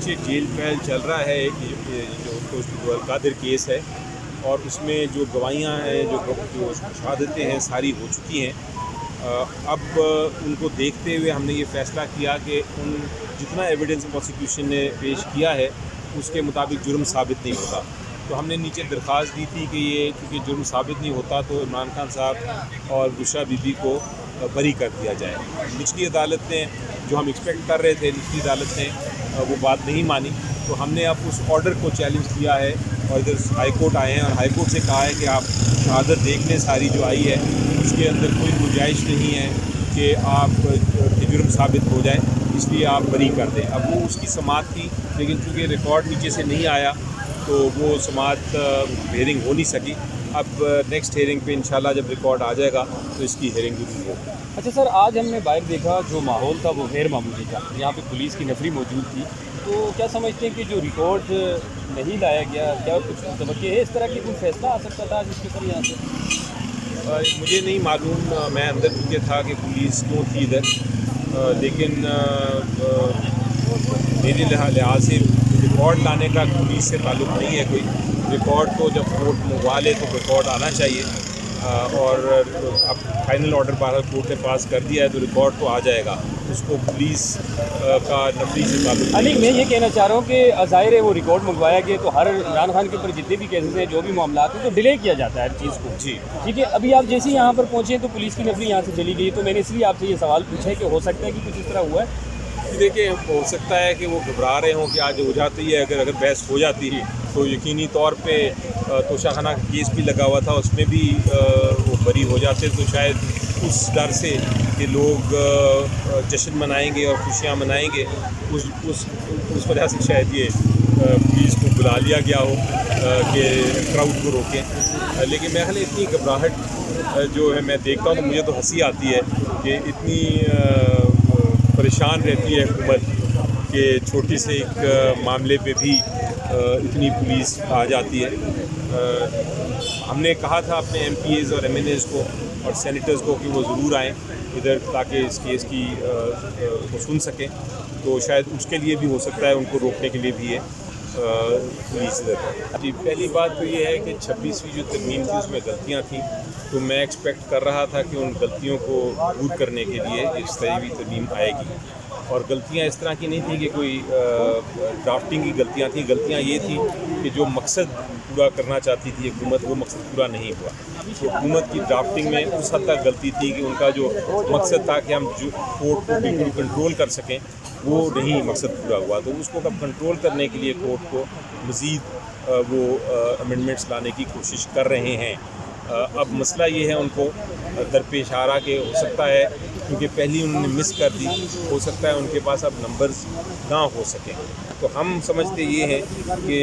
नीचे jail trial चल रहा है जो कादिर केस है, और उसमें जो गवाहियाँ हैं, जो शहादतें हैं, सारी हो चुकी हैं। अब उनको देखते हुए हमने ये फ़ैसला किया कि उन जितना एविडेंस प्रोसिक्यूशन ने पेश किया है उसके मुताबिक जुर्म साबित नहीं होता। तो हमने नीचे दरख्वास्त दी थी कि ये क्योंकि जुर्म साबित नहीं होता तो इमरान खान साहब और बुशरा बीबी को बरी कर दिया जाए। निचली अदालत ने, जो हम एक्सपेक्ट कर रहे थे, निचली अदालत ने वो बात नहीं मानी, तो हमने अब उस ऑर्डर को चैलेंज किया है और इधर हाई कोर्ट आए हैं और हाई कोर्ट से कहा है कि आप शहादत देख लें सारी जो आई है, उसके अंदर कोई गुंजाइश नहीं है कि आप जुर्म साबित हो जाए, इसलिए आप बरी कर दें। अब वो उसकी समाअत थी, लेकिन चूँकि रिकॉर्ड नीचे से नहीं आया तो वो समाअत हेयरिंग हो नहीं सकी। अब नेक्स्ट हेयरिंग पे इंशाल्लाह जब रिकॉर्ड आ जाएगा तो इसकी हेयरिंग जरूर होगी। अच्छा सर, आज हमने बाहर देखा जो माहौल था वो गैर मामूली था, यहाँ पे पुलिस की नफरी मौजूद थी, तो क्या समझते हैं कि जो रिकॉर्ड नहीं लाया गया, क्या कुछ तवक्के है इस तरह की कोई फैसला आ सकता था जिसके ऊपर यहाँ से? मुझे नहीं मालूम, मैं अंदर चुके था कि पुलिस क्यों थी इधर, लेकिन मेरे लिहाज से रिकॉर्ड लाने का पुलिस से ताल्लुक़ नहीं है कोई। रिकॉर्ड तो जब कोर्ट मंगवा ले तो रिकॉर्ड आना चाहिए, और अब फाइनल ऑर्डर बहरहाल कोर्ट ने पास कर दिया है तो रिकॉर्ड तो आ जाएगा, उसको पुलिस का नफरी से ताल्लुक़ नहीं। मैं ये कहना चाह रहा हूँ कि ज़ाहिर है वो रिकॉर्ड मंगवाया गया तो हर इमरान खान के ऊपर जितने भी केसेस हैं, जो भी मामला हैं, तो डिले किया जाता है हर चीज़ को। जी ठीक है, अभी आप जैसे ही यहाँ पर पहुँचे तो पुलिस की नफरी यहाँ से चली गई, तो मैंने इसलिए आपसे ये सवाल पूछा है कि हो सकता है कि कुछ इस तरह हुआ है। देखिए, हो सकता है कि वो घबरा रहे हों कि आज हो जाती है, अगर बहस हो जाती है तो यकीनी तौर पे तोशाखाना का केस भी लगा हुआ था, उसमें भी वो बरी हो जाते, तो शायद उस डर से कि लोग जश्न मनाएंगे और खुशियाँ मनाएंगे, उस वजह से शायद ये पुलिस को बुला लिया गया हो कि क्राउड को रोकें। लेकिन मैं इतनी घबराहट जो है मैं देखता हूँ तो मुझे तो हंसी आती है कि इतनी परेशान रहती है हुकूमत कि छोटी से एक मामले पे भी इतनी पुलिस आ जाती है। हमने कहा था अपने MPs और MNAs को और सेनेटर्स को कि वो ज़रूर आएँ इधर ताकि इस केस की को सुन सकें, तो शायद उसके लिए भी हो सकता है, उनको रोकने के लिए भी है पुलिस इधर। जी, पहली बात तो ये है कि 26वीं जो तरमीम थी उसमें गलतियाँ थी, तो मैं एक्सपेक्ट कर रहा था कि उन गलतियों को दूर करने के लिए एक 27वीं तरमीम आएगी, और गलतियाँ इस तरह की नहीं थी कि कोई ड्राफ्टिंग की गलतियाँ थी। गलतियाँ ये थी कि जो मकसद पूरा करना चाहती थी हुकूमत, वो मकसद पूरा नहीं हुआ। तो हुकूमत की ड्राफ्टिंग में उस हद तक गलती थी कि उनका जो मकसद था कि हम जो कोर्ट को बिल्कुल कंट्रोल कर सकें, वो नहीं मकसद पूरा हुआ। तो उसको अब कंट्रोल करने के लिए कोर्ट को मज़ीद वो अमेंडमेंट्स लाने की कोशिश कर रहे हैं। अब मसला ये है उनको दरपेश आ रहा कि हो सकता है क्योंकि पहली उन्होंने मिस कर दी, हो सकता है उनके पास अब नंबर्स ना हो सकें। तो हम समझते ये हैं कि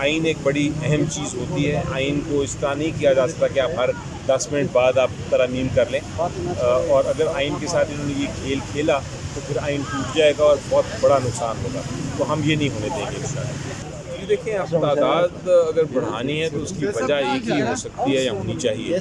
आइन एक बड़ी अहम चीज़ होती है। आइन को इस तरह नहीं किया जा सकता कि आप हर 10 मिनट बाद आप तरमीम कर लें, और अगर आइन के साथ इन्होंने ये खेल खेला तो फिर आइन टूट जाएगा और बहुत बड़ा नुकसान होगा, तो हम ये नहीं होने देंगे इंशाअल्लाह। देखिए, अब तादाद अगर बढ़ानी है तो उसकी वजह एक ही हो सकती है या होनी चाहिए,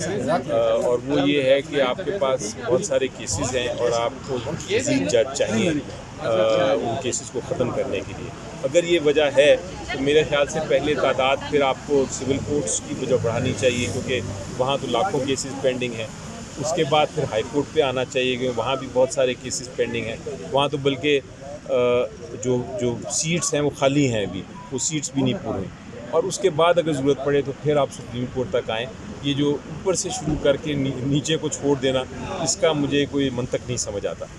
और वो ये है कि आपके पास बहुत सारे केसेस हैं और आपको मज़ीद जज चाहिए उन केसेस को ख़त्म करने के लिए। अगर ये वजह है तो मेरे ख्याल से पहले तादाद फिर आपको सिविल कोर्ट्स की वजह बढ़ानी चाहिए, क्योंकि वहाँ तो लाखों केसेस पेंडिंग हैं। उसके बाद फिर हाई कोर्ट पे आना चाहिए, क्योंकि वहाँ भी बहुत सारे केसेस पेंडिंग हैं। वहाँ तो बल्कि जो सीट्स हैं वो खाली हैं, अभी वो सीट्स भी नहीं पूरी। और उसके बाद अगर ज़रूरत पड़े तो फिर आप सुप्रीम कोर्ट तक आएँ। ये जो ऊपर से शुरू करके नीचे को छोड़ देना, इसका मुझे कोई मंतक नहीं समझ आता।